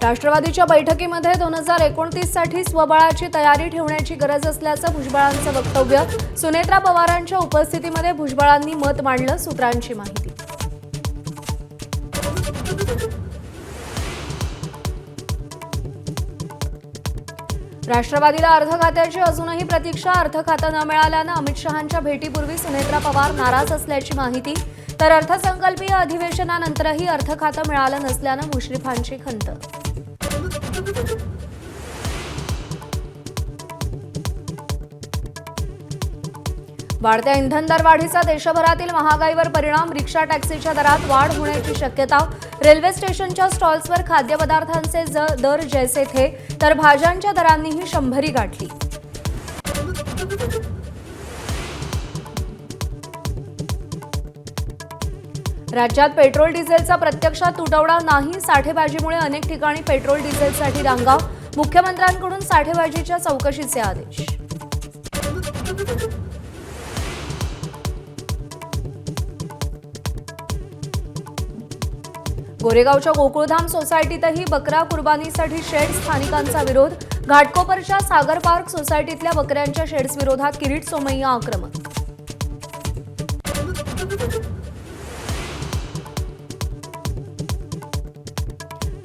राष्ट्रवादीच्या बैठकीमध्ये 2029 साठी स्वबळाची तयारी ठेवण्याची गरज असल्याचं भुजबळांचं वक्तव्य। सुनेत्रा पवारांच्या उपस्थितीमध्ये भुजबळांनी मत मांडलं, सूत्रांची माहिती। राष्ट्रवादीला अर्थखात्याची अजूनही प्रतीक्षा। अर्थखातं न मिळाल्यानं अमित शहांच्या भेटीपूर्वी सुनेत्रा पवार नाराज असल्याची माहिती। तर अर्थसंकल्पीय अधिवेशनानंतरही अर्थखातं मिळालं नसल्यानं मुश्रीफांची खंत। वाढत्या इंधन दरवाढीचा देशभरातील महागाईवर परिणाम। रिक्षा टॅक्सीच्या दरात वाढ होण्याची शक्यता। रेल्वे स्टेशनच्या स्टॉल्सवर खाद्यपदार्थांचे दर जैसे थे, तर भाज्यांच्या दरांनीही 100 गाठली। राज्यात पेट्रोल डिझेलचा प्रत्यक्षात तुटवडा नाही। साठेबाजीमुळे अनेक ठिकाणी पेट्रोल डिझेलसाठी रांगा। मुख्यमंत्र्यांकडून साठेबाजीच्या चौकशीचे आदेश। गोरेगावच्या गोकुळधाम सोसायटीतही बकरा कुर्बानीसाठी शेड। स्थानिकांचा विरोध। घाटकोपरच्या सागर पार्क सोसायटीतल्या बकऱ्यांच्या शेड्स विरोधात किरीट सोमय्या आक्रमक।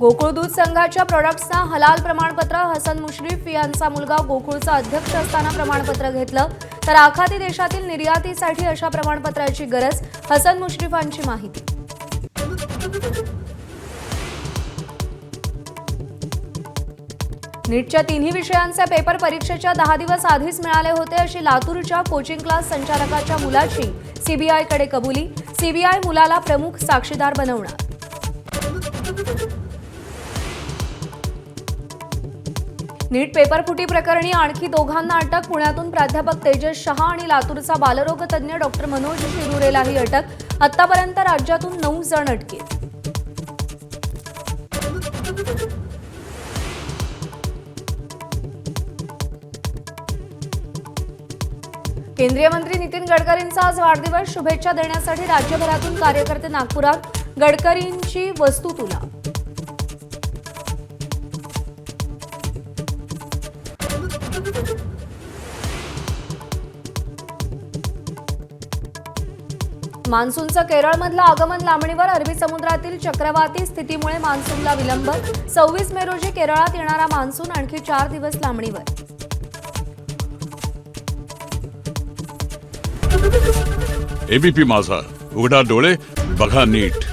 गोकुळ दूध संघाच्या प्रोडक्ट्सना हलाल प्रमाणपत्र। हसन मुश्रीफ यांचा मुलगा गोकुळचा अध्यक्ष असताना प्रमाणपत्र घेतलं, तर आखाती देशातील निर्यातीसाठी अशा प्रमाणपत्राची गरज। हसन मुश्रीफांची माहिती। नीटच्या 3ही विषयांचे पेपर परीक्षेच्या 10 दिवस आधीच मिळाले होते, अशी लातूरच्या कोचिंग क्लास संचालकाच्या मुलाची सीबीआयकडे कबुली। सीबीआय मुलाला प्रमुख साक्षीदार बनवणार। नीट पेपरफुटी प्रकरणी आणखी दोघांना अटक। पुण्यातून प्राध्यापक तेजस शहा आणि लातूरचा बालरोग तज्ज्ञ डॉक्टर मनोज शिरुरेलाही अटक। आतापर्यंत राज्यातून 9 जण अटकेत। केंद्रीय मंत्री नितीन गडकरींचा आज वाढदिवस। शुभेच्छा देण्यासाठी राज्यभरातून कार्यकर्ते नागपुरात। गडकरींची वस्तुतुला। मान्सूनचं केरळमधलं आगमन लांबणीवर। अरबी समुद्रातील चक्रवाती स्थितीमुळे मान्सूनला विलंब। 26 मे रोजी केरळात येणारा मान्सून आणखी 4 दिवस लांबणीवर। एबीपी माझा, उघडा डोळे बघा नीट।